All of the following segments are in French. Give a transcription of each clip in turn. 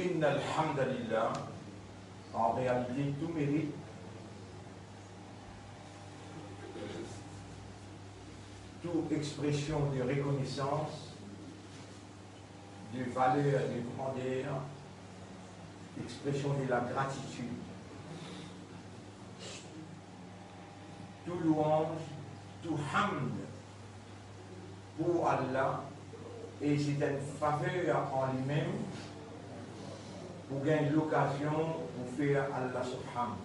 Inna alhamdulillah, en réalité, tout mérite toute expression de reconnaissance, de valeur, de grandeur, expression de la gratitude, tout louange, tout hamd pour Allah, et c'est une faveur en lui-même pour gagner l'occasion pour faire Allah subhanahu.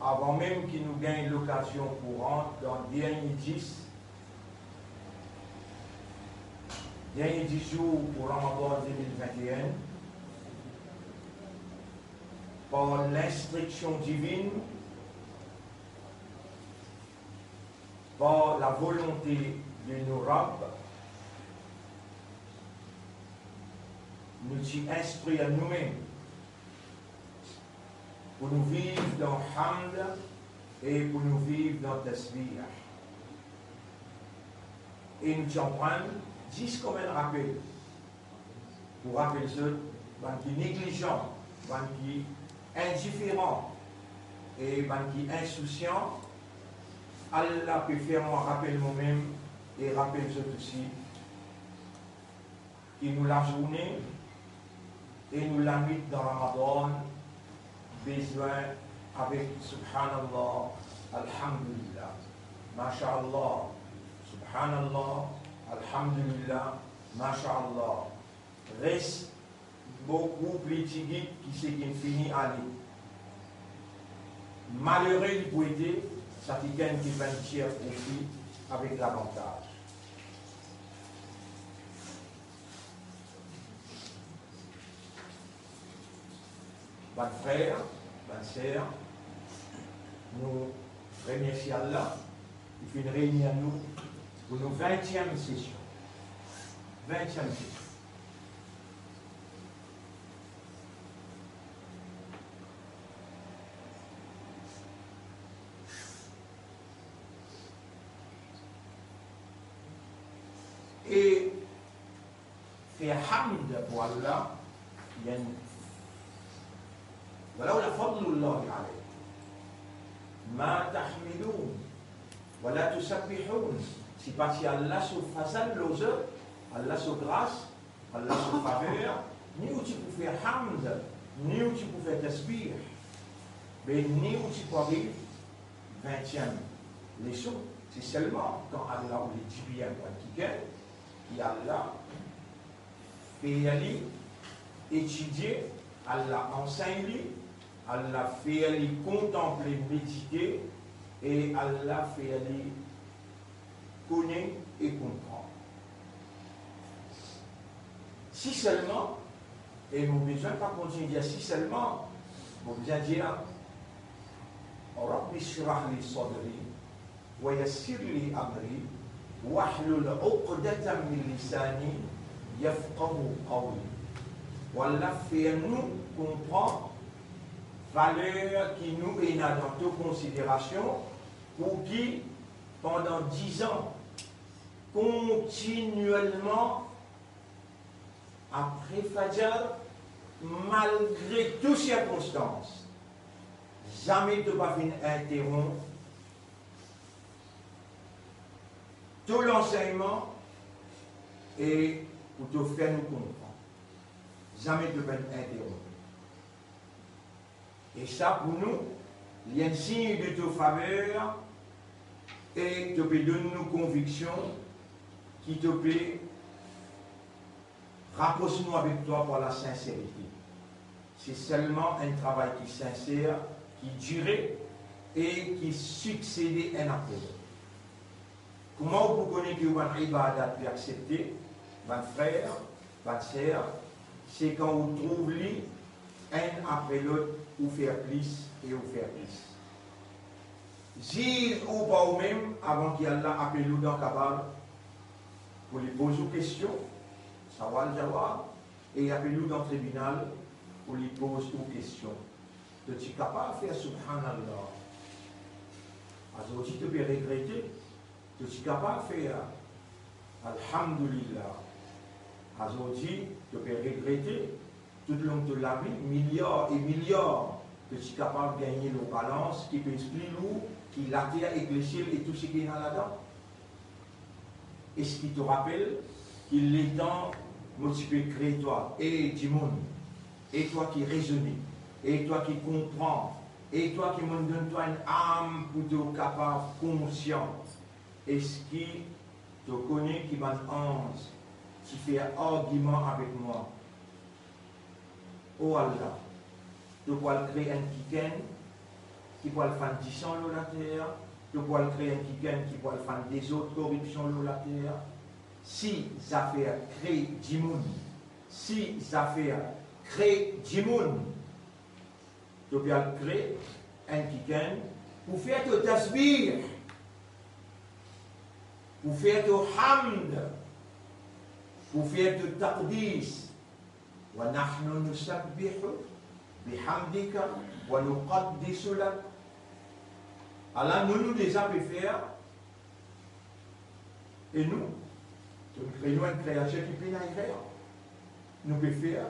Avant même qu'il nous gagne l'occasion pour rentrer dans le dernier 10 jours pour Ramadan 2021, par l'instruction divine, par la volonté de nos rabbes, nous t'y instruit à nous-mêmes pour nous vivre dans Hamd et pour nous vivre dans Tasbih. Et nous t'en prendre 10 comme un rappel. Pour rappeler ceux qui sont négligents, qui sont indifférents et qui sont insouciants, Allah peut faire moi rappel moi-même et rappeler ceux aussi qui nous la journée et nous la nuit dans Ramadan, besoin avec Subhanallah, Alhamdulillah, Masha'Allah, Subhanallah, Alhamdulillah, Masha'Allah. Reste beaucoup plus tigui qui c'est qui finit à aller. Malheureux du poété, ça qui gagne qui va tirer profit avec l'avantage. Bonne frère, bonne sœur, nous remercions Allah qui fait une réunion à nous pour nos 20e session. 20e session. Et faire hamd pour Allah, il y a une ولولا فضل الله عليكم ما تحملون ولا تسبحون. Si pas si Allah se façade l'oseur, Allah se grâce, Allah se faveur, ni où tu peux faire hamd, ni où tu peux faire tasbih, mais ni où tu peux arriver 20e. Les choses, c'est seulement quand Allah ou les dit bien qui Allah fait aller étudier, Allah enseigne, Allah fait aller contempler, méditer, et Allah fait aller connaître et comprendre. Si seulement, et nous besoin pas continuer à dire si seulement, nous besoin dire Rabbi shrah li sadri wa yassir li amri wahlul 'uqdatan min lisani yafqahu qawli. Voilà fait nous comprendre valeur qui nous est dans toute considération pour qui pendant 10 ans continuellement après Fajr malgré toutes circonstances jamais de pas venir interrompre tout l'enseignement et pour te faire nous comprendre jamais de pas interrompre. Et ça, pour nous, il y a un signe de ta faveur et te peut donner nos convictions qui te peut rapprocher nous avec toi par la sincérité. C'est seulement un travail qui est sincère, qui durait et qui succédait un après l'autre. Comment vous connaissez que votre ibadat peut accepter, votre frère, votre sœur, c'est quand vous trouvez un après l'autre ou faire plus et ou faire plus. Dire ou pas ou même avant qu'Allah appelle nous dans Kabal pour lui poser des questions, savoir jawab, et appelle nous dans le tribunal pour lui poser des questions. Tu es capable de faire subhanallah. Alors tu te peux regretter. Tu es capable de faire alhamdulillah. Aujourd'hui, tu peux regretter tout le long de la vie, milliards et milliards que tu es capable de gagner nos balances, qui peut expliquer nous, qui la terre et le ciel et tout ce qui est dans là-dedans. Et ce qui te rappelle qu'il est temps de tu peux créer toi, et du monde, et toi qui raisonnes, et toi qui comprends, et toi qui me donne toi une âme pour te capable conscient. Et ce qui te connaît qui va ange, qui fait un argument avec moi. Oh Allah, tu peux créer un kiken qui peut faire 10 ans la terre, tu peux créer un kiken qui peut faire des autres corruptions la terre. Si ça fait créer du monde, si ça fait créer du monde, tu peux créer un kiken pour faire ton tasbih, pour faire ton hamd, pour faire ton taqdis. ونحن نسبح بحمدك ونقدس لك. Alors nous déjà peut faire, et nous créons une création qui peut faire. Nous pouvons faire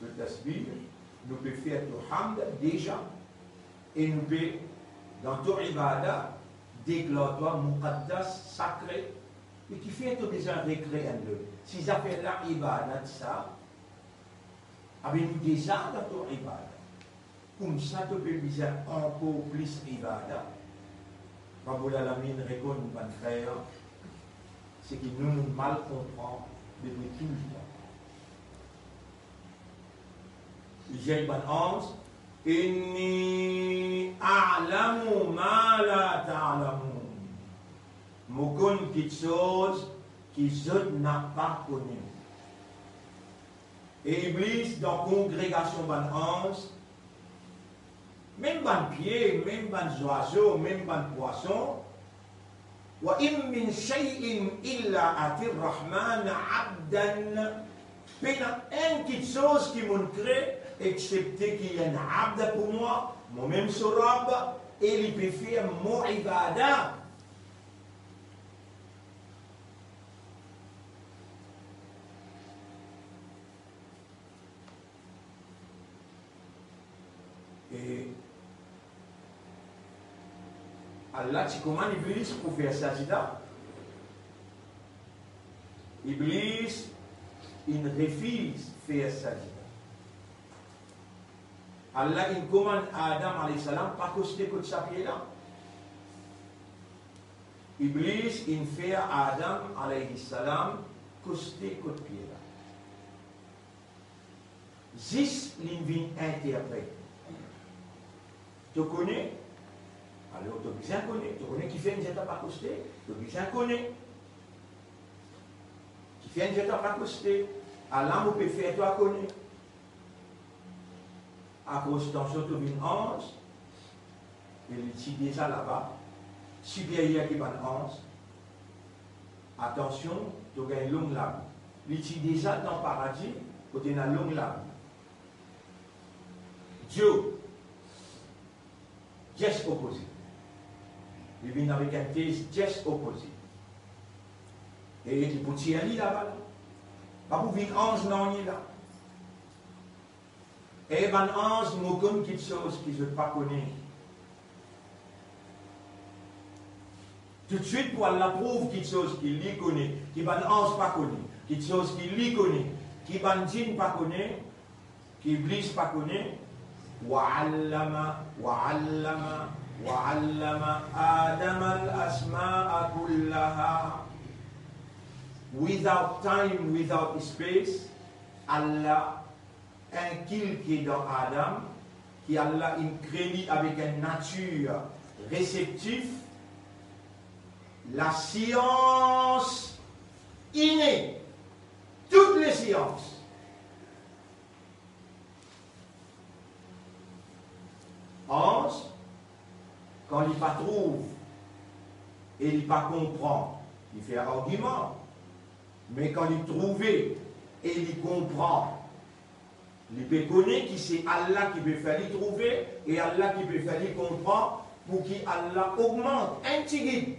le tasbih, nous pouvons faire le hamd déjà, et nous pouvons, dans ton ibadah, déclarer toi muqaddas, sacré, et qui fait tout déjà récréer un peu. Si ça fait la ibadah de ça, avec nous déjà dans ton ibadah. Comme ça, tu peux dire encore plus ibadah. Rabbul Alamin reconnaît, mon frère, c'est que nous mal comprenons depuis tout le temps. J'ai une ange, Inni a'lamu ma la ta'lamun. Je connais quelque chose que je n'ai pas connu. Et Iblis, dans la congrégation ban ange, même ban pied, même ban oiseau, même ban poisson, wa im min shay'in illa atir rahman abdan. Pena un quelque chose qui m'ont créé, excepté qu'il y a un abd pour moi, moi-même ce rab, et il peut faire mon ibadah. Et Allah, tu commandes Iblis pour faire sajida. Iblis, il refuse de faire sajida. Allah, il commande à Adam alayhi salam pas coster que sa pied là. Iblis, il fait à Adam alayhi salam coster que pied là. Juste l'invite interprète. Tu connais, alors tu bien connais, tu connais qui fait une jeta pas costé, tu bien connais. Qui fait une jeta pas costé, alors on peut faire toi connais. À cause d'un surtout une ange, il est déjà là-bas, si bien il y a qui va ange, attention, tu as une longue lame. Il est déjà dans le paradis, tu as une longue lame. Dieu, geste opposé. Il vient avec un geste opposé. Et il peut tirer là-bas. Pas pour venir ange, non, il est là. Et ben ange, nous connaissons quelque chose que je ne pas connaître. Tout de suite, pour la prouve quelque chose qu'il lui connaît, qui ben ange pas connaît, quelque chose qu'il lui connaît, qui ben djinn pas connaît, qui iblis pas connaît. وعلم آدم الأسماء كلها. Without time, without space, Allah inculque dans Adam, qui Allah crée avec une nature réceptive, la science innée, toutes les sciences. Ange, quand il ne pas trouve et il ne pas comprend, il fait un argument. Mais quand il trouve et il comprend, il peut connaître que c'est Allah qui peut faire lui trouver et Allah qui peut faire lui comprendre pour qu'Allah augmente un petit guide.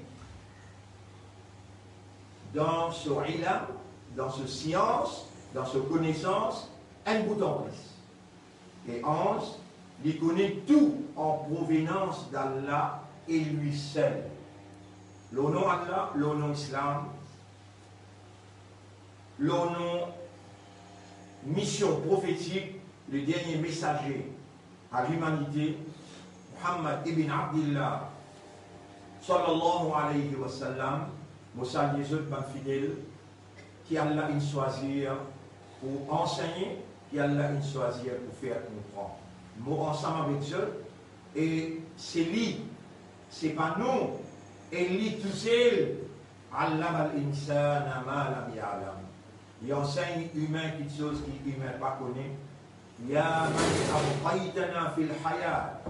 Dans ce ilm, dans ce science, dans sa connaissance, un bout en plus. Et 11, il connaît tout en provenance d'Allah et lui seul. Le nom Allah, le nom Islam, le nom mission prophétique, le dernier messager à l'humanité, Muhammad ibn Abdillah, sallallahu alayhi wa sallam, Moussa Yézout ben fidèle, qui Allah a choisi pour enseigner, qui Allah a choisi pour faire comprendre. Nous ensemble avec Dieu, et c'est lui, c'est pas nous, et lui tout seul, Allah al-insana ma lam ya'lam. Il enseigne humain quelque chose qui humain pas connaît. Ya man abqaytana fil hayat.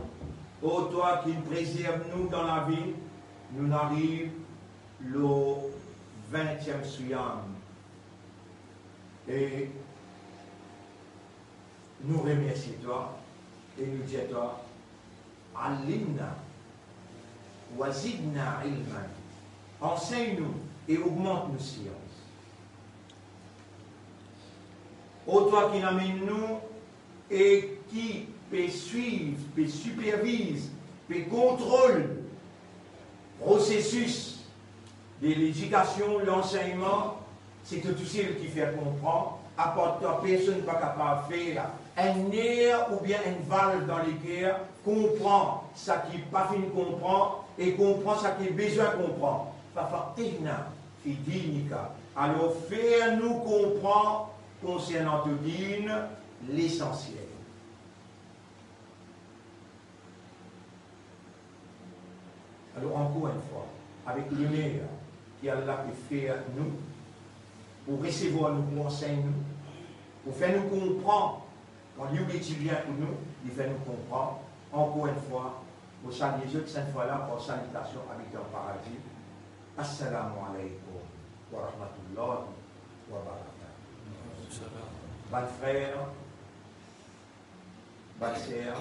Ô toi qui nous préserve nous dans la vie, nous arrive le 20e suyam. Et nous remercions toi et nous disons toi, Alimna wazidna ilman. Enseigne-nous et augmente nos sciences. Ô toi qui n'amène nous et qui peut suivre, peut supervise, peut contrôle processus de l'éducation, l'enseignement, c'est que tout ce qui fait comprendre, apporte personne pas capable de faire un nerf ou bien une valve dans les cœurs, comprend ce qui n'est pas fini de comprendre et comprend ce qui est besoin de comprendre. Alors, faire-nous comprendre concernant tout dîne l'essentiel. Alors, encore une fois, avec le meilleur qui Allah peut faire nous, pour recevoir nous, pour enseigner nous, pour faire nous comprendre, quand Dieu vient pour nous, il fait nous comprendre, encore une fois, au salut des autres, cette fois-là, pour salutation avec un paradis. Assalamu alaikum wa rahmatullahi wa barakatuh. Bonne frère, bonne sœur,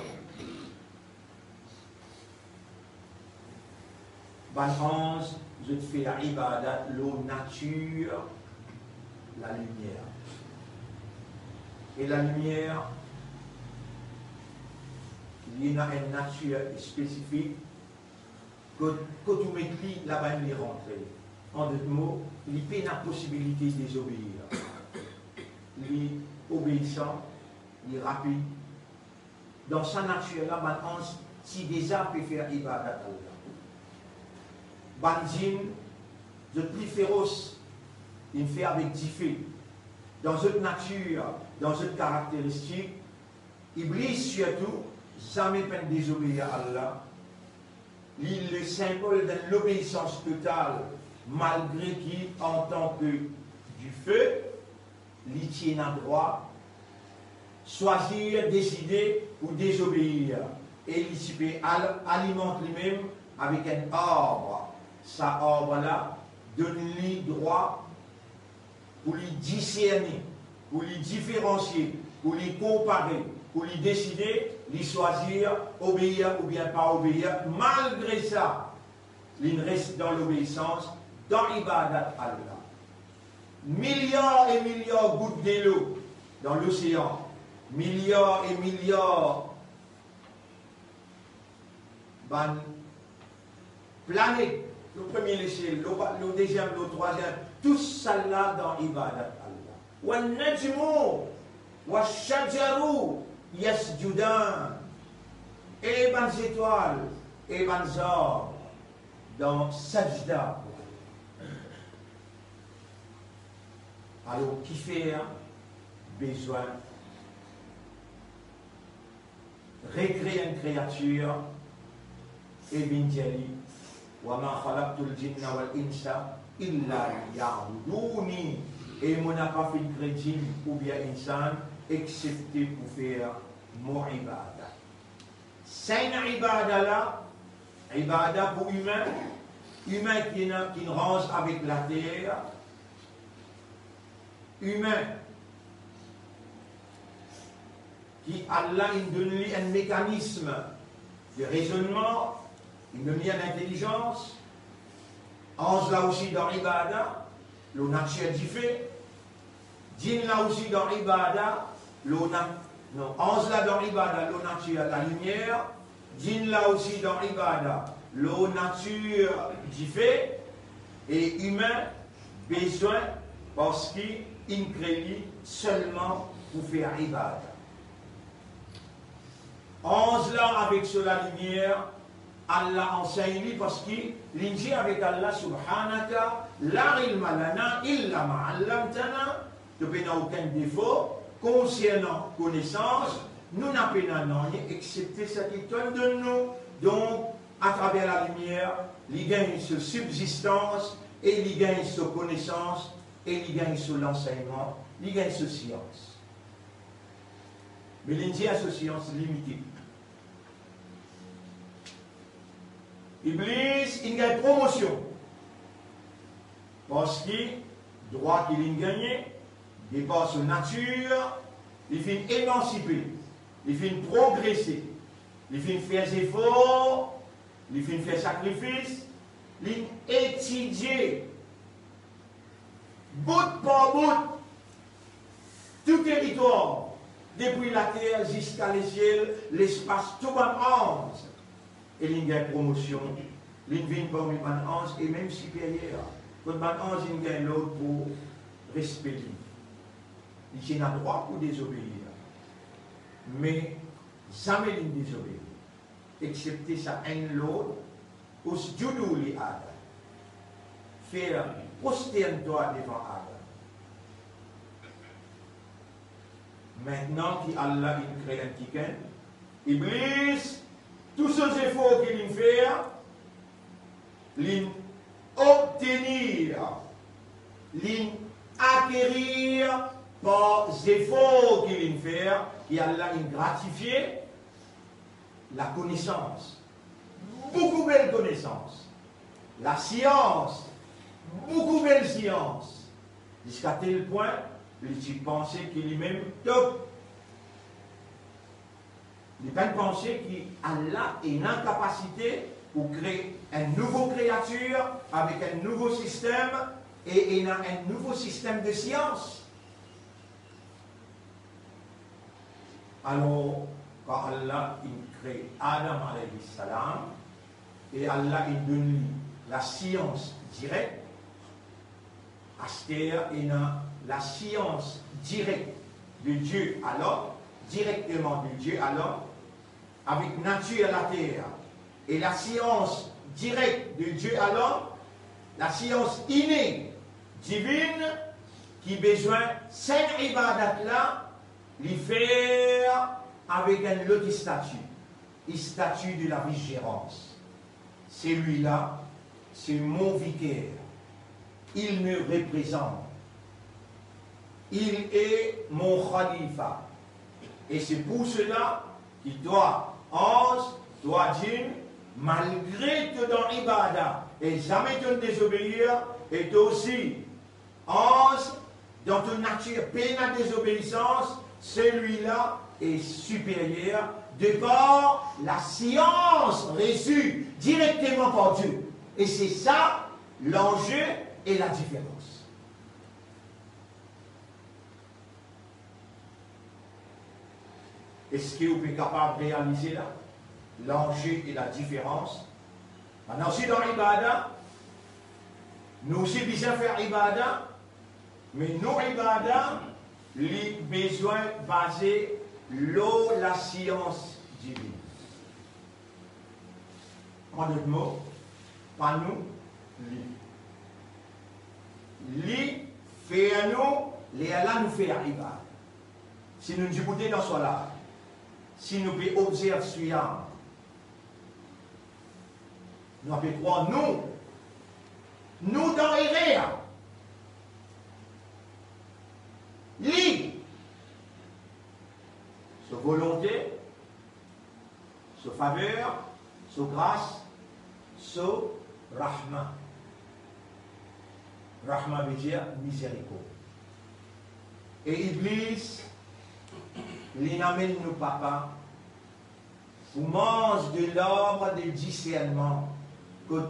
bonne ange, je te fais la ibadat, l'eau nature, la lumière. Et la lumière, il y a une nature spécifique que tu m'écris là-bas, il est rentré. En d'autres mots, il y a la possibilité de désobéir. Il est obéissant, il est rapide. Dans sa nature, là, maintenant, si déjà peut faire ibadat Allah. Banzin, de plus féroce, il fait avec diffé. Dans cette nature, dans cette caractéristique, Iblis surtout, jamais peine désobéir à Allah. Il est le symbole de l'obéissance totale, malgré qu'il, en tant que du feu, il tient à droit, choisir, décider ou désobéir. Et il alimente lui-même avec un arbre. Cet arbre-là donne-lui droit pour lui discerner, pour lui différencier, pour lui comparer, pour lui décider, lui choisir, obéir ou bien pas obéir. Malgré ça, il reste dans l'obéissance, dans l'ibadat Allah. Milliards et milliards de gouttes d'eau dans l'océan, milliards et milliards de planètes, le premier l'échelle, le deuxième, le troisième, tout ça là dans l'ibadat Allah. Wa najmu wa shajaru yasjudan, et les bonnes étoiles et les bonnes arbres dans sajda. Alors, qui fait besoin recréer une créature et binjali wa ma khalaqtul jinna wal insa illa liya'buduni, et mon n'a pas fait crédit ou bien insan excepté pour faire mon ibadah. C'est une ibadah là, ibadah pour humain, humain qui ne range avec la terre, humain qui Allah il donne lui un mécanisme de raisonnement, il donne lui une intelligence, ange là aussi dans l'ibadah, le nature du fait, Din là aussi dans Ibada, non, 11 là dans Ibada, l'eau nature, la lumière. Din là aussi dans Ibada, l'eau nature du fait et humain besoin parce qu'il crée seulement pour faire Ibada. 11 là avec sur la lumière, Allah enseigne parce qu'il dit avec Allah subhanaka la ilma lana illa ma'allamtana, tu n'as aucun défaut concernant connaissance, nous n'avons rien excepté ce qui donne de nous. Donc, à travers la lumière, il gagne sur subsistance, et il gagne sur connaissance, et il gagne sur l'enseignement, il gagne sur science. Mais l'Indien a sur science limitée. Iblis, il gagne promotion. Parce qu'il, droit qu'il a gagné, dépasse sa nature, il fait émanciper, il fait progresser, il fait faire des efforts, il fait faire sacrifice, il étudier, bout par bout, tout territoire, depuis la terre jusqu'à les ciels, l'espace, tout en 11. Et il y a une promotion, il vient parmi les 11 et même supérieur. Quand les 11, il y a l'autre pour respecter. Il y a droit pour désobéir. Mais jamais il ne désobéit. Excepté sa haine l'autre, au judo li Adam. Faire prosterne-toi devant Adam. Maintenant qu'Allah crée un ticket, Iblis, tous ces efforts qu'il fait, l'obtenir, l'acquérir par les efforts qu'il fait, et Allah gratifié la connaissance. Beaucoup belle connaissance. La science, beaucoup belle science. Jusqu'à tel point, il pensait qu'il est même top. Il n'est pas pensé qu'Allah est une incapacité pour créer une nouvelle créature avec un nouveau système et un nouveau système de science. Alors, quand Allah il crée Adam alayhi salam et Allah il donne lui la science directe, Aster est la science directe de Dieu à l'homme, directement de Dieu à l'homme, avec nature à la terre, et la science directe de Dieu à l'homme, la science innée, divine, qui besoin cette ibadat là, l'y faire avec un autre statut, le statut de la vigérance. Celui-là, c'est mon vicaire. Il me représente. Il est mon khalifa. Et c'est pour cela qu'il doit dire, malgré que dans l'Ibada, et jamais te désobéir, et aussi, dans ton nature, peine à désobéissance, celui-là est supérieur de par la science reçue directement par Dieu. Et c'est ça l'enjeu et la différence. Est-ce que vous êtes capable de réaliser là l'enjeu et la différence? Maintenant, aussi dans l'Ibada, nous aussi besoin de faire Ibada, mais nos Ibada, les besoins basés sur la science divine. En d'autres mots, pas nous, lui. Lui fait à nous, les Allah nous fait Ibada. Si nous nous écoutons dans cela, si nous pouvons observer suivant, nous pouvons croire nous dans les rêves. Lui, sa volonté, sa faveur, sa grâce, sa rahma. Rahma veut dire miséricorde. Et Iblis, il n'amène nos papas pour manger de l'arbre de discernement. Que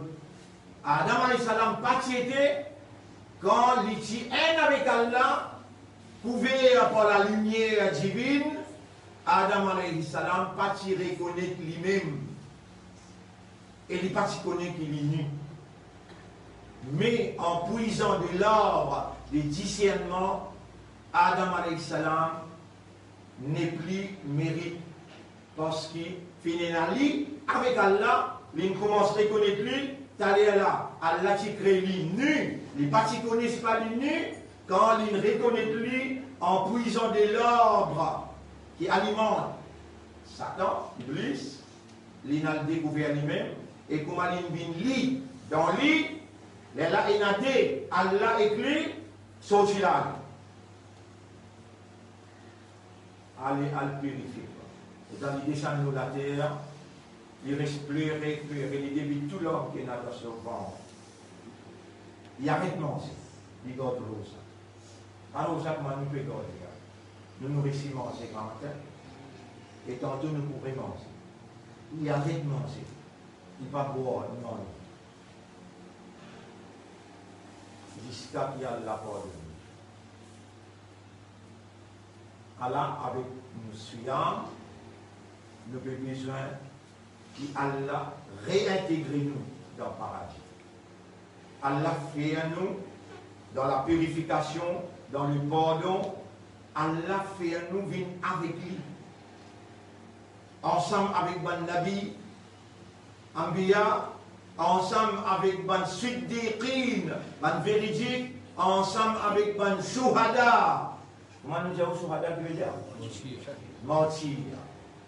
Adam alayhi salam pas tiété quand il dit un avec Allah. couvert par la lumière divine, Adam alayhi salam pas reconnaître lui-même. Et il pas reconnaître qu'il est nu. Mais en puisant de l'arbre des discernements, Adam alayhi salam n'est plus mérite. Parce qu'il finit avec Allah, il commence à reconnaître lui, t'allais là, Allah qui crée lui nu, les parties connaissent pas lui nu, quand il reconnaît lui en puisant de l'arbre qui alimente Satan, Iblis, il a découvert lui-même, et comme il vient lui, dans lui, là il a dit, Allah écrit, sorti là. Allez, à le purifier. Et dans il descend nous la terre, il respire, il débite tout l'homme qui est dans son ventre. Il arrête de manger, il garde l'eau. Alors, ça, nous peut garder. Nous nous réussissons manger quand même, et tantôt nous pourrons manger. Il arrête de manger, il ne va pas boire, non. Jusqu'à qu'il y a la parole de nous. Allah, avec nous suivant, nous avons besoin qu'Allah réintègre nous dans le paradis. Allah fait à nous dans la purification, dans le pardon. Allah fait à nous venir avec lui. Ensemble avec Ban Nabi, Ambiya, ensemble avec Ban Siddiqin, Ban Véridique, ensemble avec Ban Shuhada. Comment nous disons Shuhada qui veut dire? Martyr.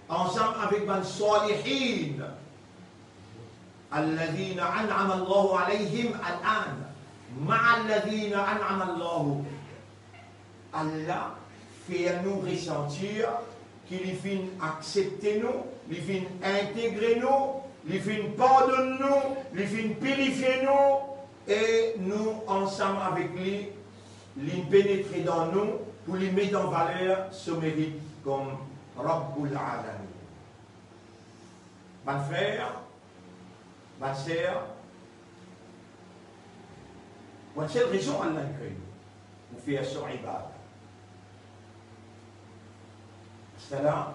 Ensemble avec Ban Salihin. الذين أنعم الله عليهم الآن مع الذين أنعم الله. Allah fait nous ressentir qu'il vient accepter nous, il vient intégrer nous, il vient pardonner nous, il vient purifier nous, et nous, ensemble avec lui, il pénétrer dans nous pour lui mettre en valeur ce mérite comme Rabbul Alamin. Mon frère, ma sœur, pour quelle raison Allah a créé pour faire son ibad? C'est là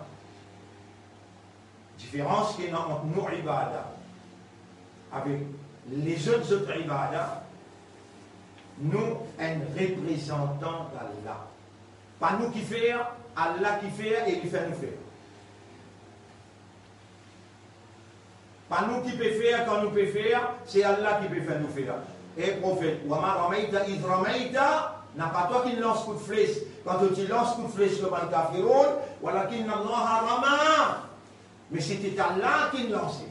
différence qu'il y a entre nos ibadah avec les autres ibadah. Nous, un représentant d'Allah. Pas nous qui faisons, Allah qui fait et qui fait nous faire. Pas nous qui peut faire quand nous peut faire, c'est Allah qui peut faire nous faire. Et prophète, Wama ramaita id ramaita, n'a pas toi qui lance coup de flèche. Quand tu lances coup de flèche le ban kafiroun, walakin Allah rama. Mais c'était Allah qui lançait.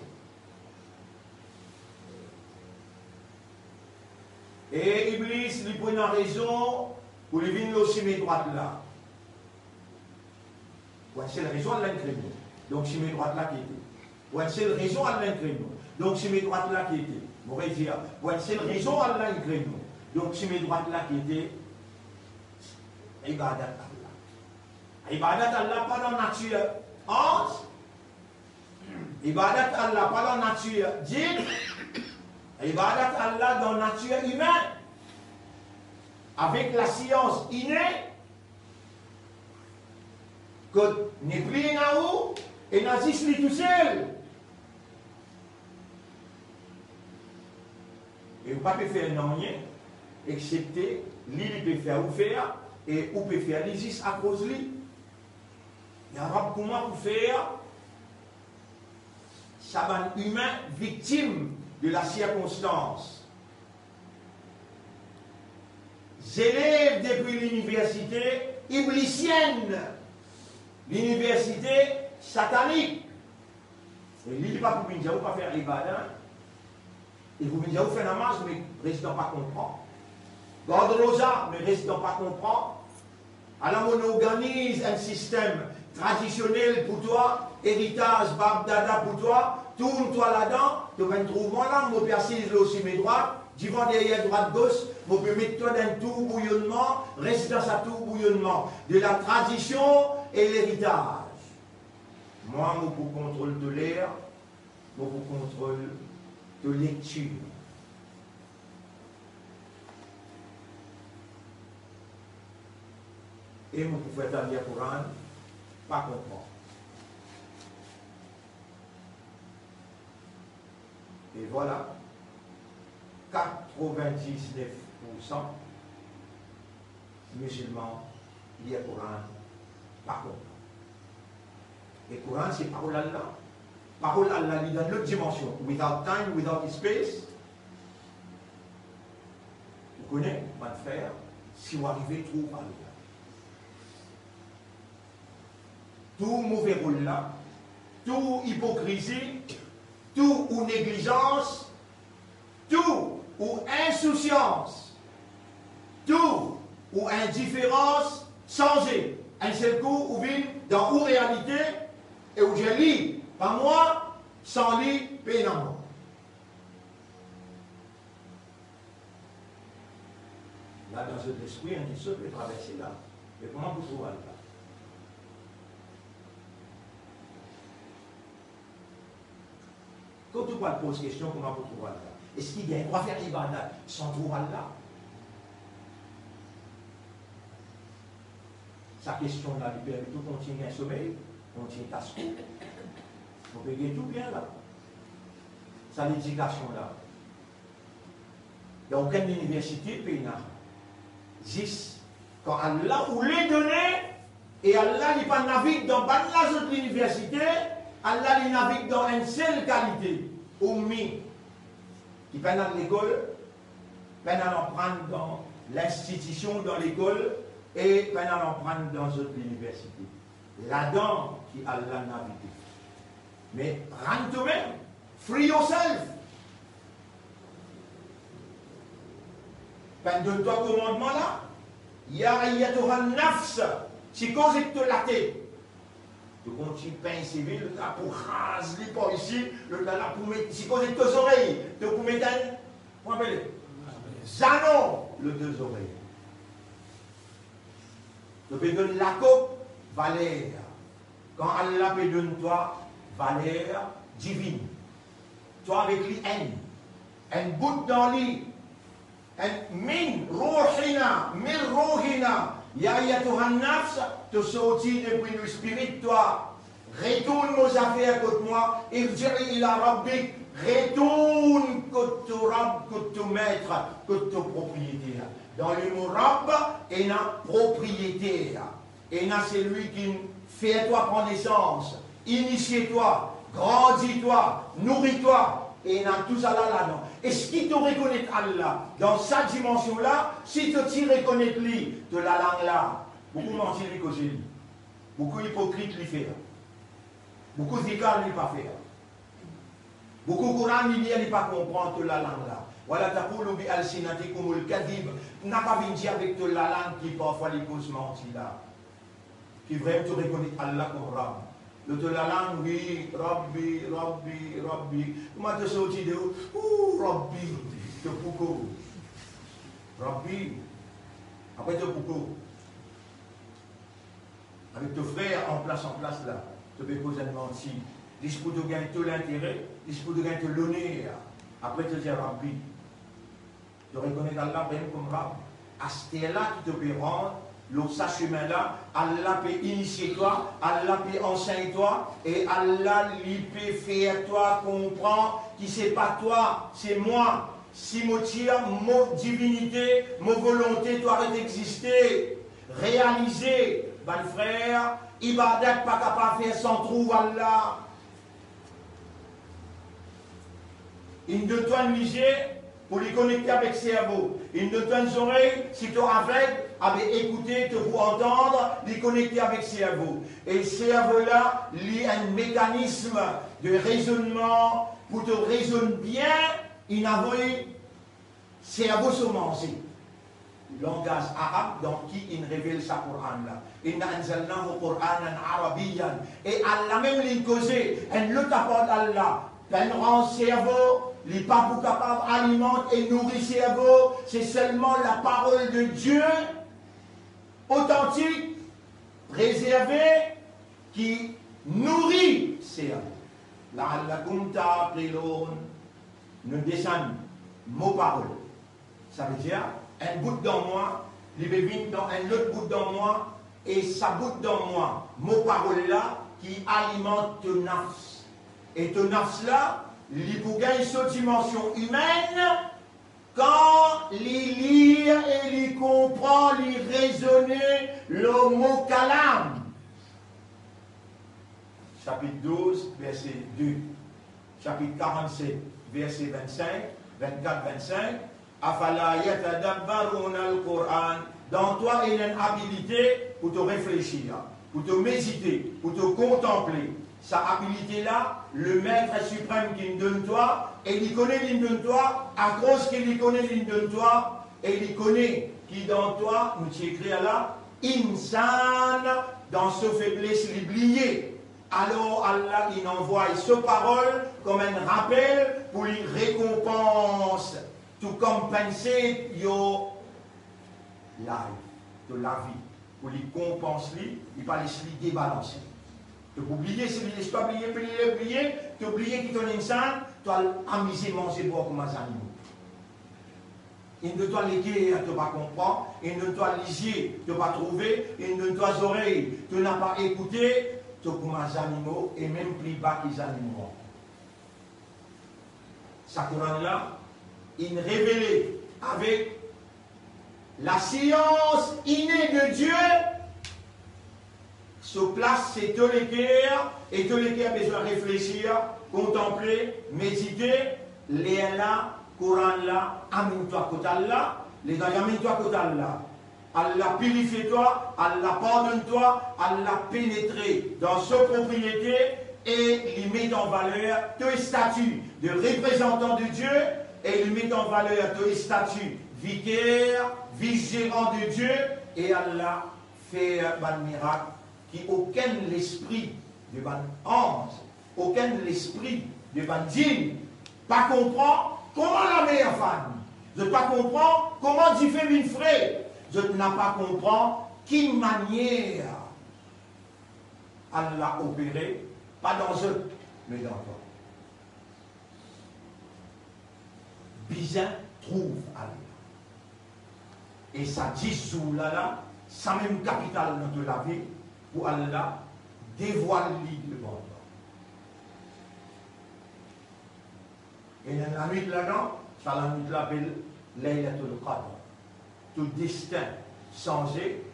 Et Iblis lui prenait raison pour lui venir aussi mes droites là. Ouais, c'est la raison de l'incrédule. Donc c'est mes droites là qui étaient. Ouais, c'est la raison de l'incrédule. Donc c'est mes droites là qui étaient. On va dire, ouais, c'est la raison de l'incrédule. Donc c'est mes droites là qui étaient. Ibadat Allah. Ibadat Allah pas dans la nature ange. Ibadat Allah pas dans la nature djinn. Ibadat Allah dans la nature humaine, avec la science innée, que n'est plus en haut et n'agisse lui tout seul. Et vous ne pouvez pas faire non rien, excepté l'île peut faire ou faire, et vous peut faire l'ISIS à cause de lui. Il y a un comment vous faire, ça va un humain victime de la circonstance. J'élève depuis l'université iblisienne, l'université satanique. Et il ne dit pas pour vous pas faire l'ibada. Et vous me dites, vous faites la marche, mais restons pas comprendre. Garde rosa, mais restons pas comprendre. Alors on organise un système traditionnel pour toi, héritage, babdada pour toi, tourne-toi là-dedans, tu vas me trouver là, je peux assiser aussi mes droites, devant derrière droite-gauche, je peux mettre toi dans tout bouillonnement, reste dans sa tout bouillonnement, de la tradition et l'héritage. Moi, je pour contrôle de l'air, je pour contrôle de lecture. Et vous pouvez faire lire le Coran, pas comprendre. Et voilà, 99% musulmans lire le Coran, pas comprendre. Et le Coran, c'est parole d'Allah. Parole d'Allah, il donne l'autre dimension. Without time, without space. Vous connaissez, mon frère, si vous arrivez trop par là. Tout mauvais rôle là, tout hypocrisie, tout ou négligence, tout ou insouciance, tout ou indifférence, changer. Un seul coup, ou vient dans une réalité, et où je lis, pas moi, sans lit, pénamment. Là, dans cet esprit, un qui peut traverser là. Et comment vous trouvez là? Quand tu poses question, comment vous trouvez là? Est-ce qu'il y a un droit faire l'ibadat sans trouver là? Sa question là, il permet tout continuer un sommeil, continuer ta scoop. Vous payez tout bien là. Sa l'éducation là. Il n'y a aucune université pays là. Juste quand Allah vous les donné, et Allah n'est pas navigue dans pas la autre université, Allah il navigue dans une seule qualité. Oumi, qui peine à l'école, peine à en prendre dans l'institution, dans l'école, et peine à en prendre dans d'autres universités. Là-dedans, qui Allah navigue. Mais rends toi-même, free yourself. Pendant toi commandement là, ya ayyatuhan nafs, si cause que tu la tête. Tu continues pain civil, le gars pour raser pas ici, le gars là pour mettre, si cause que tes oreilles, tu pour mettre un, comment appelle Zanon, le deux oreilles. Tu peux donner la coupe, valeur. Quand Allah peut donner toi, valeur divine. Toi avec lui, un bout dans lui. Min rohina, ya ayyatuhan nafs, te sorti depuis le spirit, toi. Retourne nos affaires contre moi, irji'i ila rabbik, retourne contre ton rab, contre ton maître, contre ton propriétaire. Dans le mot rab, il y a propriétaire. Et là, c'est lui qui fait toi prendre naissance, initie-toi, grandis-toi, nourris-toi. Et il y a tout ça là-dedans. Et ce qui te reconnaît Allah, dans sa dimension-là, si tu reconnais lui de la langue là, beaucoup mentir lui que j'ai lu. Beaucoup hypocrite lui faire. Beaucoup d'écarts lui pas faire. Beaucoup Coran lui ne pas comprendre de la langue là. Voilà ta pour l'oubi al-sinatikumul kadib. N'a pas venu avec de la langue qui parfois les causes mentir là. Qui vraiment te reconnaît Allah comme Rab. Le de la langue, oui, Rabbi. Comment te sortis de où? Rabbi, te pouco. Rabbi, après te pouco. Avec ton frère en place là, tu peux poser un menti. Dis-pour de gagner tout l'intérêt, dis-pour de gagner tout l'honneur. Après te dire Rabbi. Tu reconnais Allah même comme Rab. À ce là qui te peut rendre. Ce chemin-là, Allah peut initier toi, Allah peut enseigner toi, et Allah lui peut faire toi comprendre que ce n'est pas toi, c'est moi. Si mon tire, mon divinité, mon volonté doit exister, réaliser, ben frère, ibadat pas capable de faire sans trouver Allah. Il ne doit niger pour les connecter avec ses cerveaux. Il ne doit oreilles, si tu es aveugle, avec écouter, te pour entendre, les connecter avec ses cerveaux. Et le cerveau-là, il y a un mécanisme de raisonnement pour te raisonner bien, il a envoyé cerveau semencé. Langage arabe, dans qui il révèle sa Coran-là. Inna anzalnahu Qur'anan arabiyyan. Et Allah même l'a causé, elle ne t'apporte Allah. Ben rend cerveau. Les papous capables alimentent et nourrissent le cerveau, c'est seulement la parole de Dieu authentique, préservée, qui nourrit le cerveau. La'allakum ta'qilun, nous descendons mot parole. Ça veut dire, un bout dans moi, les bébés dans un autre bout dans moi, et ça bout dans moi, mon parole là, qui alimente ton nafs. Et ton nafs là, il pour gagner cette dimension humaine, quand il lit et il comprend, il raisonne le mot kalam. Chapitre 12, verset 2. Chapitre 47, verset 25, 24, 25. Afala yatadabbaruna al-Qur'an. Dans toi, il y a une habilité pour te réfléchir, pour te méditer, pour te contempler. Sa habilité-là, le maître suprême qui nous donne toi, et il connaît l'une de toi, à cause qu'il connaît l'une de toi, et il connaît qui dans toi, nous t'y écrit là, insan, dans ce faiblesse l'oublier. Alors Allah, il envoie ce parole comme un rappel pour lui récompense, tout comme penser yo life, de la vie, pour lui compenser, il va les débalancer. Tu peux oublier, si tu pas oublier, tu oublies qu'il t'en insan, tu as amusé manger boire comme un animal. Il ne doit léguer, tu ne pas comprendre, il ne doit lisier, tu ne pas trouver, il ne doit oreilles, tu n'as pas écouté, tu comme un animal et même plus bas que les animaux. Ça Coran là, il révélé avec la science innée de Dieu. Se place, c'est tout le cœur, et tout le cœur a besoin de réfléchir, contempler, méditer, lire là, Coran là, amène-toi côté Allah, les gars, amène-toi côté Allah. Allah purifie-toi, Allah pardonne-toi, Allah pénètre dans sa propriété et il met en valeur tes statuts de représentant de Dieu et il met en valeur tes statuts vicaire, vice-gérant de Dieu et Allah fait un miracle qui aucun l'esprit de ban ange, aucun l'esprit de ban djinn, pas comprend comment la meilleure femme, je ne pas comprendre comment tu fais une frère, je ne pas comprendre quelle manière Allah opéré, pas dans eux, mais dans toi. Bizin trouve Allah. Et ça dit sous là, ça même capital dans la vie, pour Allah dévoile-lui devant toi. Et dans la nuit là-dedans, ça la nuit l'appelle Laylatul Qadr. Tout destin changé,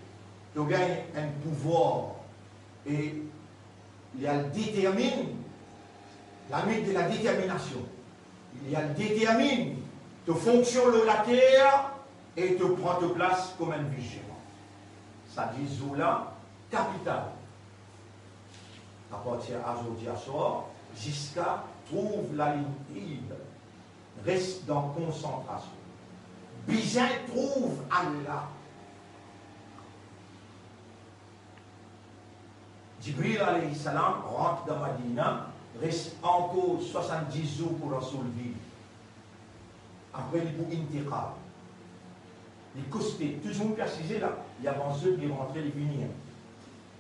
tu gagnes un pouvoir et il y a le détermine, la nuit de la détermination. Il y a le détermine, te fonctionne la terre et te prend ta place comme un vigile. Ça dit Zoula, capital. À partir d'aujourd'hui à soir, jusqu'à trouve la ligne libre. Reste dans concentration. Bizin trouve Allah. Jibril alayhi salam rentre dans Madina, reste encore 70 jours pour Rasoul vivre. Après, il pour intiqal. Il costait, tout le monde qui assisé là, il y a avant ceux qui rentraient, ils venaient.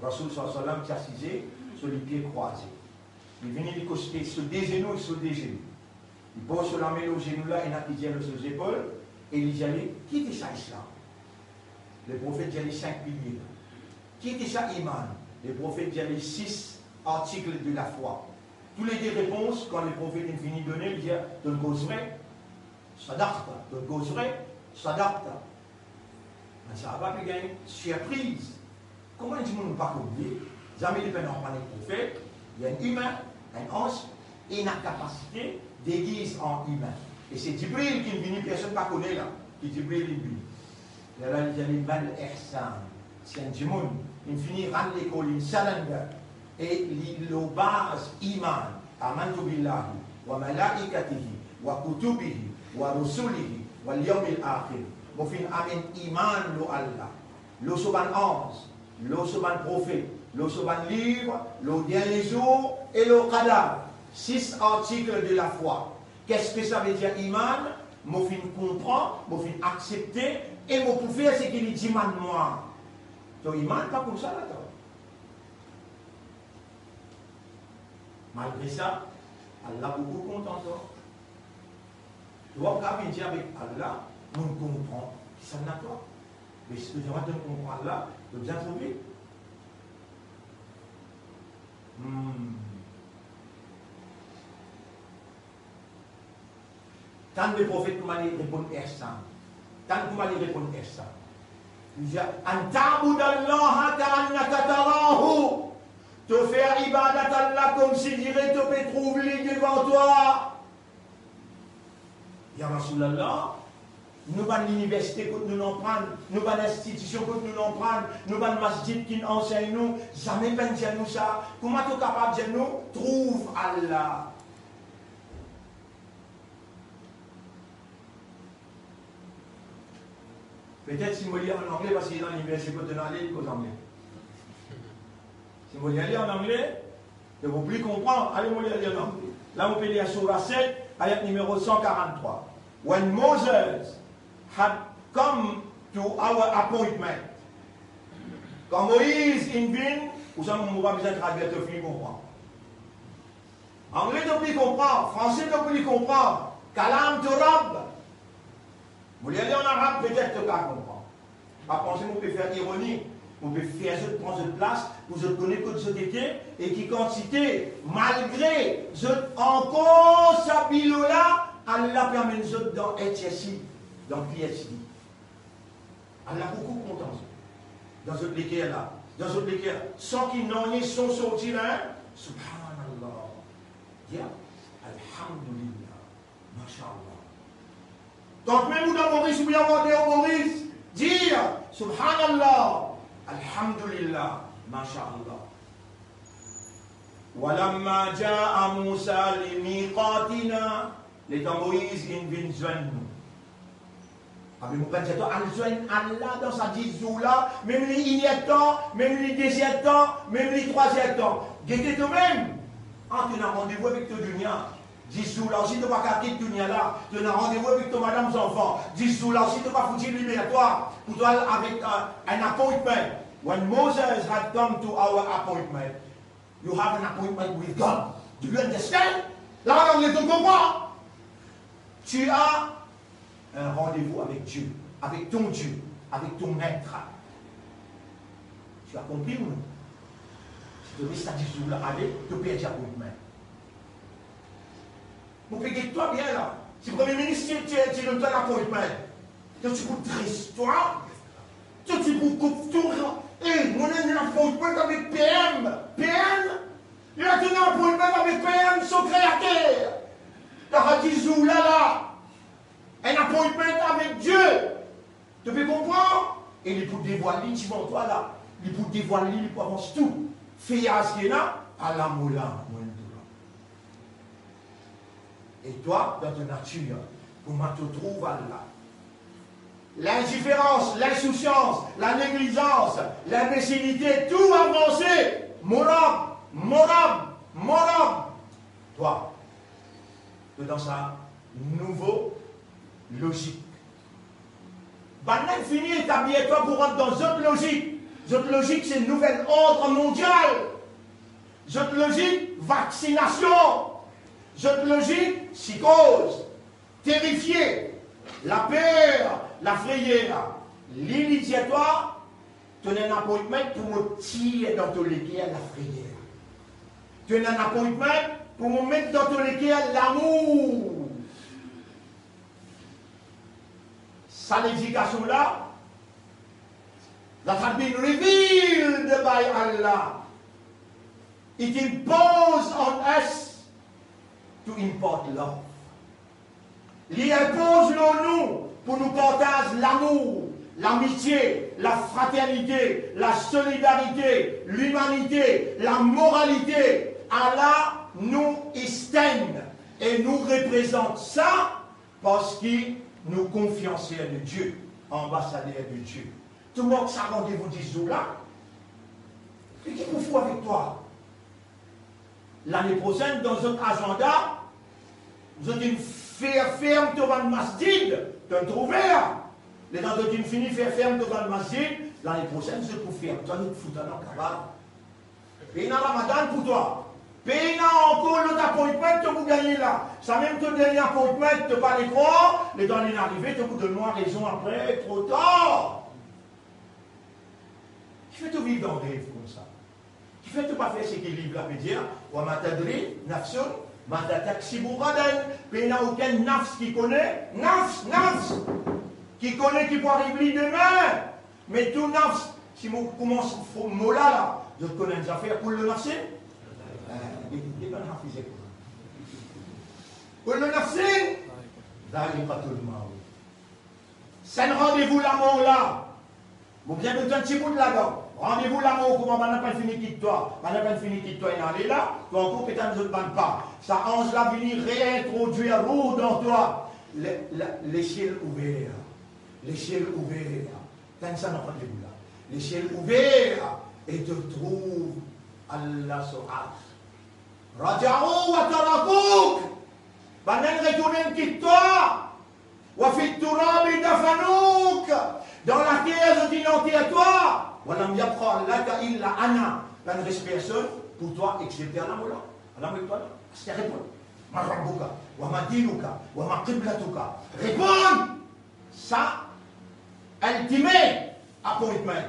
Rasoul sallam qui assisé sur les pieds croisés. Il venait de coster sur des genoux et sur des genoux. Il pose sur la main aux genoux là, il y en a qui tiennent sur les épaules, et il dit qui était ça islam? Le prophète dit les 5 piliers. Qui était ça iman? Le prophète dit les 6 articles de la foi. Tous les deux réponses, quand le prophète est fini de donner, il dit de cause vrai, sadaqta, de cause vrai, sadaqta. Ça va plus gagner surprise. Comment les gens ne pas oublier? Jamais les pénals par les prophètes, il y a un humain, un ange, et une capacité déguise en humain. Et c'est Jibril qui est venu, personne ne connaît là, qui Jibril est venu. Et là, il y a les mal ihsan, c'est un djimoun, il finit rendre l'école, il s'alanga, et le base iman, amantu billahi, wa malaikatihi, wa kutubihi, wa rusulihi, wa liyawmil akhir. Mon fin amen iman lo Allah, lo soban ange, lo soban prophète, le soban livre, le dernier jour et le qadar. 6 articles de la foi. Qu'est-ce que ça veut dire iman? Mon fin comprend, mon fin accepter, et mon pour faire ce qu'il dit man moi. Donc iman pas comme ça là. Malgré ça, Allah beaucoup content. Tu vois, quand on dit avec Allah, on comprend, ça n'a pas. Mais si tu vas te comprendre là, tu dois bien trouver. Tant de prophètes comment ils répondent à ça. Tant comment ils répondent à ça. Il dit Antabudallah ka'annaka tarahu. Te faire ibadat Allah comme si dirait te peut trouver devant toi. Ya Rasulallah, nous avons l'université que nous n'en prenons, nous avons l'institution que nous n'en prenons, nous avons le masjid qui nous enseigne nous, jamais pas dire nous ça. Comment tu es capable de dire nous trouve Allah. Peut-être si je lis en anglais, parce qu'il est dans l'université que tu as allé qu'aux anglais. Si vous voulez en anglais, de vous plus comprendre, allez vous lire en anglais. Là, vous pouvez lire Surah 7, ayat numéro 143. When Moses had come to our appointment, quand Moïse in vain, vous savez, on va besoin de traduire, de plus comprendre. Anglais de plus comprendre, français de plus comprendre, kalam turab. Vous lire en arabe, peut-être que vous comprendre. Par contre, vous pouvez faire ironie. Vous pouvez faire ce prendre cette place, vous connaissez que ce était, et qui quantité, malgré ce encore sa là, Allah permet de dans HSI, dans PhD. Allah beaucoup content. Dans ce léquel là, dans ce léquel, sans qu'il n'en ait son sorti là, subhanallah. Dire, alhamdulillah, mashallah. Donc même dans Maurice, ou bien au Maurice, dire, subhanallah. Alhamdulillah, masha'Allah. Walamma ja'a Musa limiqatina, les temps Moïse in vin joindre nous. Avez-vous pensé Allah dans sa là, même les inétants, même les deuxièmes même les troisième temps. Guettez toi-même. Ah, tu as un rendez-vous avec ton dunia. 10 jours là aussi, tu vas quitter ton dunia là. Tu as un rendez-vous avec ton madame enfant. 10 jours là aussi, tu vas foutre libératoire. Pour toi, avec un appointment. When Moses had come to our appointment, you have an appointment with God. Do you understand? Là, on est au comprend. Tu as un rendez-vous avec Dieu, avec ton Dieu, avec ton maître. Tu as compris ou non? Si tu mets ça 10 jours là, allez, tu peux être appointment. Vous payez toi bien là. Si le Premier ministre, tu donnes un appointment, tu coûtes triste, toi. Tu coûtes tout. Et mon ami a un appointment avec PM. PM, il a tenu un appointment avec PM, son créateur. Il a dit Zou là. Un appointment avec Dieu. Tu peux comprendre? Et il peut dévoiler, tu vois toi là. Il peut dévoiler, il peut avancer tout. Fais à ce qu'il y a, à la moula. Et toi, dans ta nature, comment tu trouves Allah? L'indifférence, l'insouciance, la négligence, l'imbécilité, tout avancé. Morab. Toi, tu es dans sa nouvelle logique. Banane fini, établis-toi pour rentrer dans une logique. Cette logique, c'est une nouvelle ordre mondial. Cette logique, vaccination. Cette logique, psychose, terrifié, la peur, la frayeur, l'initiatoire, tu as un appointment pour me tirer dans ton légué à la frayeur. Tu as un appointment pour me mettre dans ton légué à l'amour. Sa l'éducation là, that had been revealed by Allah. It imposed on us to import love. Il impose nous pour nous partager l'amour, l'amitié, la fraternité, la solidarité, l'humanité, la moralité. Allah nous estime et nous représente ça parce qu'il nous confiance de Dieu, ambassadeur de Dieu. Tout le monde ça rendez-vous 10 jours là. Et qui vous fout avec toi? L'année prochaine, dans un agenda, vous avez une ferme devant le masjid, tu as trouvé. Les gens qui fini faire ferme devant le masjid, l'année prochaine, c'est pour faire. Tu as nous foutre dans le cabane. Et il y a Ramadan pour toi. Et il y a encore l'autre appointment que vous gagnez là. Ça même te dernier appointment, tu n'as pas les croix, les gens qui sont arrivés, tu vous donnes raison après, trop tard. Je vais te vivre dans le rêve comme ça. Qui fait, tu pas faire ce qu'il livre là, peut dire, wa matadri, nafsun, matataksibu gadan, mais il n'y a aucun nafs qui connaît, nafs, qui connaît qui peut arriver demain. Mais tout nafs, si on commence ce mot-là, là, je connais des affaires pour le nafsin. Pour le nafsin, c'est un rendez-vous l'amour là. Vous bien besoin de petit bout de là-dedans. Rendez-vous l'amour, comment on n'a pas fini de toi. On n'a pas fini de toi, il est là. Toi encore, peut-être ne bande pas. Ça ange là venir réintroduire roue dans toi. Les ciels ouverts. Les ciels ouverts. T'as ça dans rendez-vous là. Les ciels ouverts. Et te trouve Allah Sohar. Raja'u wa tarakouk. Banan retourner quitte toi. Wa fit turabi dafanouk. Dans la terre, je dis non, à toi. Walam yabqa laka illa ana. Il ne reste personne pour toi, excepté Allah Moula. Allah avec toi là. C'est répondre. Ma rabbuka, wa ma dinuka, wa ma qiblatuka. Répondre. Ça, ultimate appointment.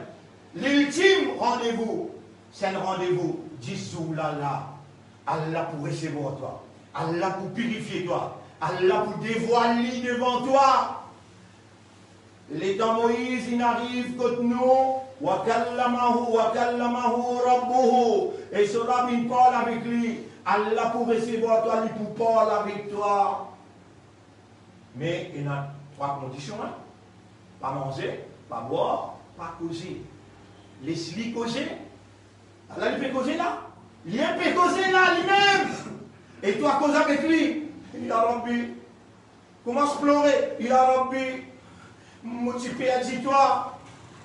L'ultime rendez-vous, c'est un rendez-vous. Dissoulala. Allah pour recevoir toi. Allah pour purifier toi. Allah pour dévoiler devant toi. L'état Moïse, il n'arrive que nous. Wa kallamahu rabbuhu. Et ce rabbin parle avec lui. Allah pour recevoir toi, lui pour parler avec toi. Mais il y a 3 conditions. Hein? Pas manger, pas boire, pas causer. Laisse-lui causer. Allah il peut causer là. Il peut causer là lui-même. Et toi cause avec lui. Il a Rabbi. Commence à pleurer. Il a Rabbi. Mon petit père dit toi.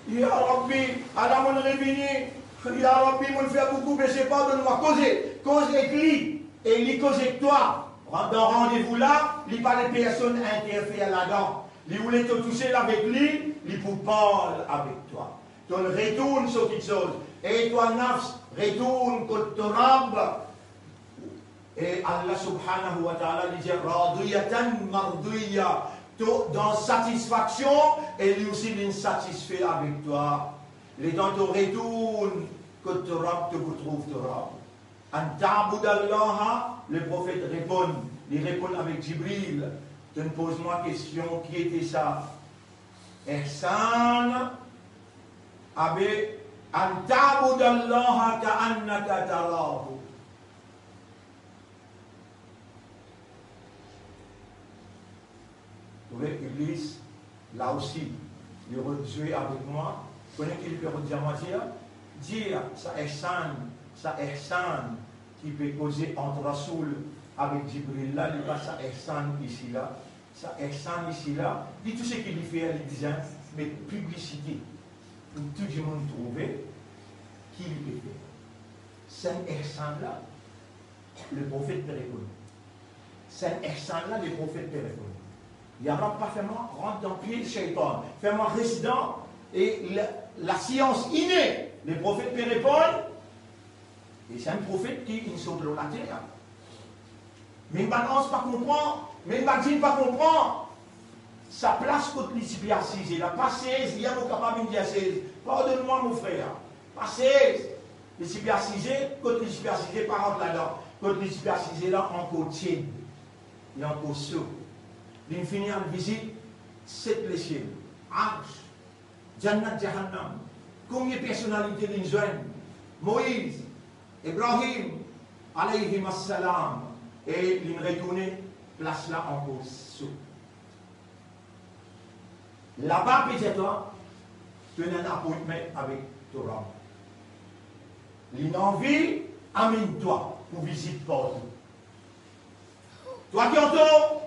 Il a Rabbi. Allah mon révenu. Il a Rabbi. Mon fait beaucoup. Mais c'est pas de moi causer. Cause avec lui. Et il cause avec toi. Dans rendez-vous là. Il n'y a pas de personnes interfèrent là-dedans. Il voulait te toucher avec lui. Il peut parler avec toi. Tu retournes sur quelque chose. Et toi, nafs, retourne contre ton rab. Et Allah subhanahu wa ta'ala dit radiyatan mardiyya. Dans satisfaction, et lui aussi il satisfait avec toi. Les dents te retournent, que ton rab te retrouve ton rab. En ta'budallaha, le prophète répond. Il répond avec Jibril. Tu me poses-moi question, qui était ça? Ihsan. Abe an ta'budallaha ka'annaka tarahu. Vous voyez, Iblis, là aussi, il rejoué avec moi. Vous connaissez qu'il peut redire moi dire ça ihsan qui peut causer entre Rasoul avec Jibril là, il passe ça ihsan ici là. Ça ihsan ici là. Dit tout ce qu'il fait, il dit, mais publicité. Pour tout le monde trouver qui lui peut faire. C'est ihsan là, le prophète peut répondre. C'est ihsan là, le prophète peut répondre. Il y a parfaitement rentre dans le pied de Shaitan. Fais-moi résident et la science innée. Le prophète peut répondre. Et c'est un prophète qui est sur de la terre. Mais il ne pas comprendre. Mais il ne pas comprendre. Sa place contre les assise. Il a passé, il y a mon capable de dire pardonne-moi mon frère. Passé. Les assise, contre les assise, par contre là-dedans. Contre les assise là, encore tiède. Il est encore chaud. Il finit en visite 7 les ciels. Arsh, Jannat Jahannam. Combien de personnalités ils joignent? Moïse, Ibrahim, alayhim assalam. Et il retourne, place là encore sous. Là-bas, peut-être, tu as un appointment avec Torah. Il a envie, amène-toi pour visiter partout. Toi qui entends,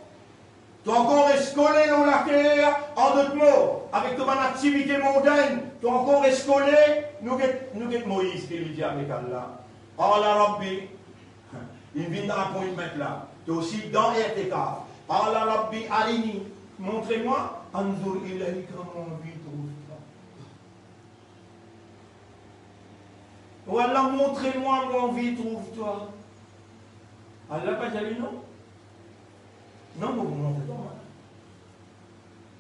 tu as encore escolé dans la terre, en d'autres mots, avec ton activité mondaine, tu as encore escolé, nous sommes Moïse qui lui dit avec Allah. Oh la Rabbi, il vient dans l'appointment là, tu es aussi dans RTK. Oh la Rabbi, Arini, montrez-moi, Anzur ilahi comment on vit trouve-toi. Oh Allah, montrez-moi mon vie trouve-toi. Allah pas dit non? Non, vous ne montez pas.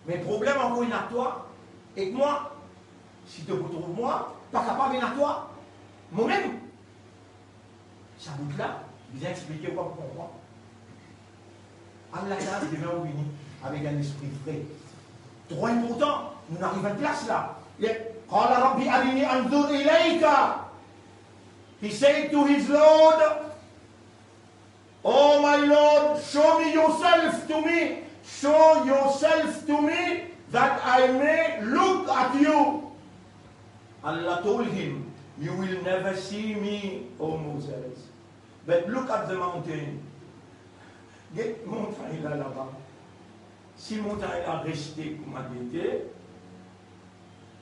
Mais le problème encore une à toi, et que moi, si tu me trouves moi, pas capable à toi, moi-même, Ça bout là, bien expliquer quoi pour comprendre. Allah a demain au vini avec un esprit frais. Trop important, nous n'arrivons à place là. قال ربي أرني أنظر إليك. He said to his Lord, oh my Lord, show me yourself to me. Show yourself to me that I may look at you. Allah told him, you will never see me, O Moses. But look at the mountain. Get montagne là-bas. Si montagne a resté comme elle était,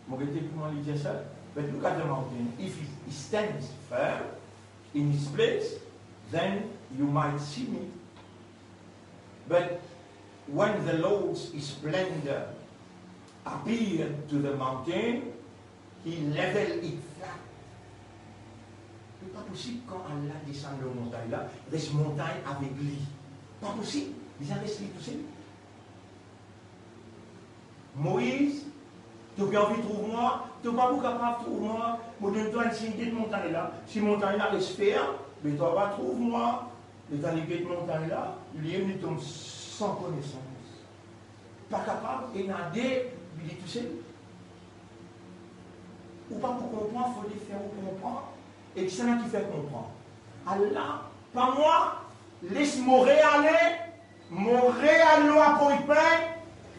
comment il dit ça? But look at the mountain. If he stands firm in his place, then you might see me. But when the Lord's splendor appeared to the mountain, he leveled it flat. C'est pas possible quand Allah descend la montagne là, reste montagne avec lui. Pas possible. Il a resté tout seul. Moïse, tu as envie de trouver moi, tu n'as pas beaucoup capable de trouver moi, je donne-toi une signe de montagne là. Si montagne là reste ferme, mais tu n'as pas trouvé moi. Les alliés de montagne là, il est venu tomber sans connaissance. Pas capable, et nader, il est tout seul. Ou pas pour comprendre, il faut les faire comprendre. Et c'est là qui fait comprendre. Allah, pas moi, laisse-moi réaller, mon réallo appointment,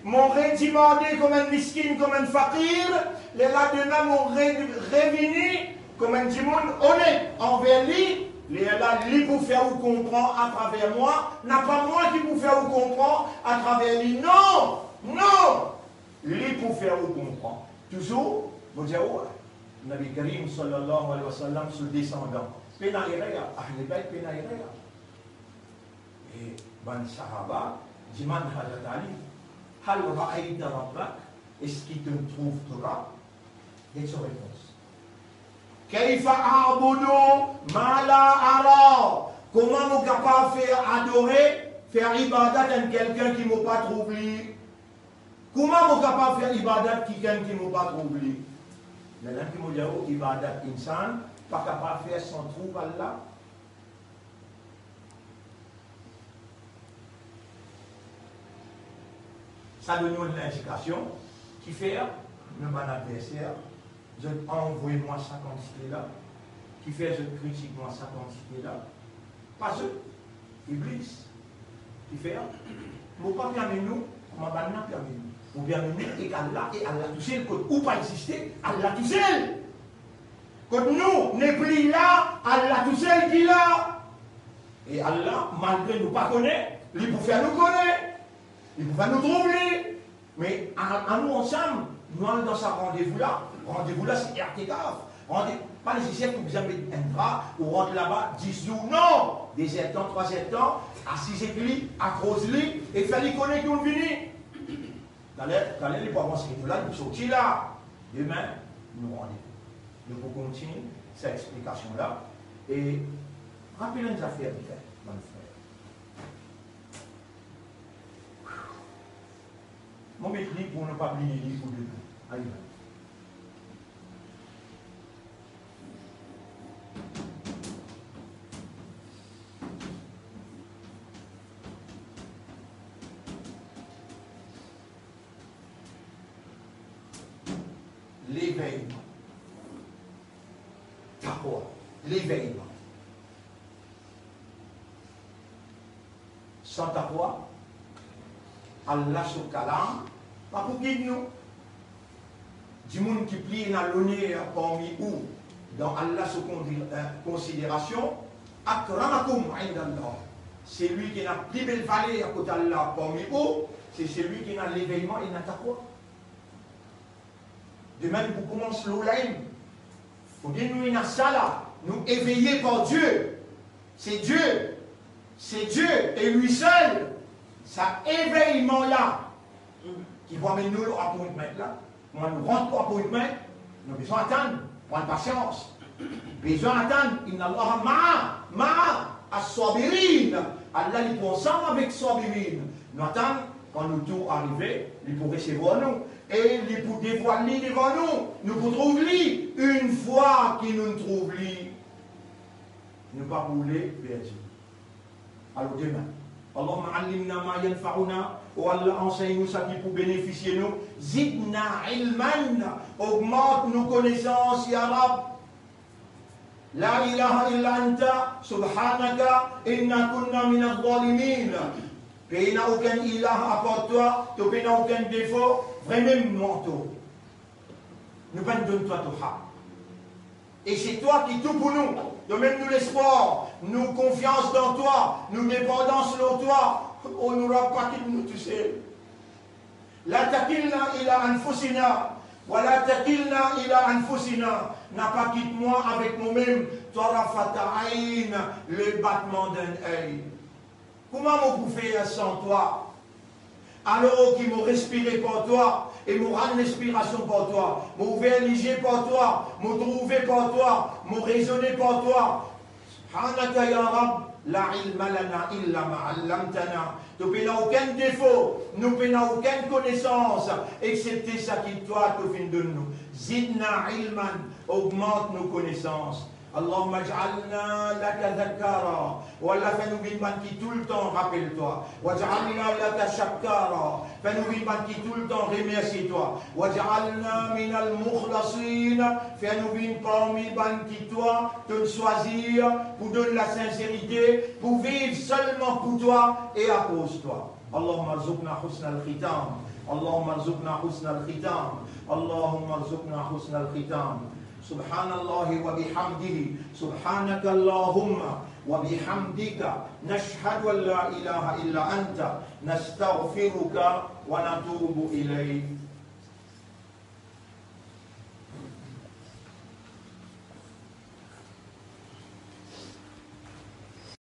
mon redemandé comme un miskin, comme un fakir, les là-dedans, mon revenu comme un dimoun honnête envers lui. Les là, lui pour faire vous comprendre à travers moi, n'a pas moi qui pour faire vous comprendre à travers lui. Non, non, lui pour faire vous comprendre. Toujours, vous dites, oh, Nabi Karim sallallahu alayhi wa sallam, ce descendant. Penaïrea, Ahl Bayt Penaïrea. Et Ban Sahaba, Jiman Hadat Ali, Hal Ra'aïda Rabbak, est-ce qu'il te trouve Torah? Et sa réponse. Kaifa a'budu ma la ara. Comment nous capable de faire adorer, faire ibadat à quelqu'un qui ne m'a pas trouvé? Comment nous capable de faire ibadat à quelqu'un qui ne m'a pas trouvé? Les gens qui m'ont dit ibadat insan, pas capable de faire son trou Allah. Ça donne une indication qui fait, mon adversaire, je envoie-moi ça quantité là, qui fait, je critique-moi ça quantité là. Pas eux, Iblis, qui fait, mon pas permis nous, mon pas permis nous. Mon permis nous, et Allah tout seul, ou pas exister, Allah tout seul. Quand nous, n'est plus là, Allah tout seul qui est là. Et Allah, malgré nous pas connaître, il peut faire nous connaître. Il peut faire nous trouver. Mais à nous ensemble, nous allons dans ce rendez-vous là. Rendez-vous là, c'est RTGAF. Pas nécessaire que vous avez un drap ou rentre là-bas 10 jours. Non! 2 ans, 3 ans, assisez-lui, accrose-lui, et fallait connaître qu'on vient. Dans les parents, c'est là, nous sortir là. Demain, nous rendez-vous. Nous pouvons continuer cette explication-là. Et rappelez-nous les affaires, mon frère. Mon métier pour ne pas oublier les livres de nous. Allez. L'éveillement. Taqwa. L'éveillement. Sans taqwa, Allah se calme, pas pour guider nous. Du monde qui plie dans l'honneur parmi où, dans Allah se considération, akramakum indallah. C'est lui qui a la plus belle valeur à côté d'Allah parmi où, c'est celui qui a l'éveillement et la taqwa. De même, pour commencer l'olaïm, il faut dire nous une sala, nous éveillés par Dieu. C'est Dieu. C'est Dieu et lui seul. Ça éveillement-là, qui va amener nous à appointment là. Moi, nous rentrons à appointment, nous avons besoin d'attendre, prendre patience. Besoin d'attendre, inna Allah ma'a as-sabirin. Allah, il prend ensemble avec sabirin. Nous attendons, quand nous tout arriver, il pour recevoir nous. Et il pour dévoiler devant nous. Nous pour trouver lui. Une fois qu'il nous trouve lui, ne pas rouler vers Dieu. Alors demain, Allahumma allimna ma yanfa'una, oh Allah, enseigne-nous ça qui peut bénéficier nous. Zidna ilman, augmente nos connaissances, ya Rab. La ilaha illa anta, subhanaka, inna kunna min al-zalimin. Tu n'as aucun ilah à part toi, tu n'as aucun défaut, vraiment toi. Nous donne toi tout ça. Et c'est toi qui tout pour nous. Donne-nous l'espoir, nous confiance dans toi, nous dépendance sur toi. On n'aura pas qui nous toucher. La takilna ila anfusina, wa la takilna ila anfusina. N'a pas quitte moi avec nous-mêmes. Tarafataïn, le battement d'un œil. Comment vous pouvez faire sans toi? Alors qui m'ont respiré pour toi, et m'ont rendu l'inspiration pour toi, m'ont ouvert l'IG pour toi, m'ont trouvé pour toi, m'ont raisonné pour toi. Subhanaka ya Rab, la ilma lana illa ma'allamtana. Nous n'avons aucun défaut, nous n'avons aucune connaissance, excepté ça qui toi, tu viens de nous. Zidna ilman, augmente nos connaissances. Allahumma ij'alna laka dhakara, wallah fais-nous une bande qui tout le temps rappelle-toi, waj'alna laka shakkara, fais-nous une bande qui tout le temps remercie-toi, waj'alna minal mukhlasin, fais-nous une parmi bande qui toi te choisir pour donner la sincérité, pour vivre seulement pour toi et à cause de toi. Allahumma arzuqna husna al-khitam, Allahumma arzuqna husna al-khitam, Allahumma arzuqna husna al-khitam. سبحان الله وبحمده سبحانك اللهم وبحمدك نشهد أن لا إله إلا أنت نستغفرك ونتوب إليك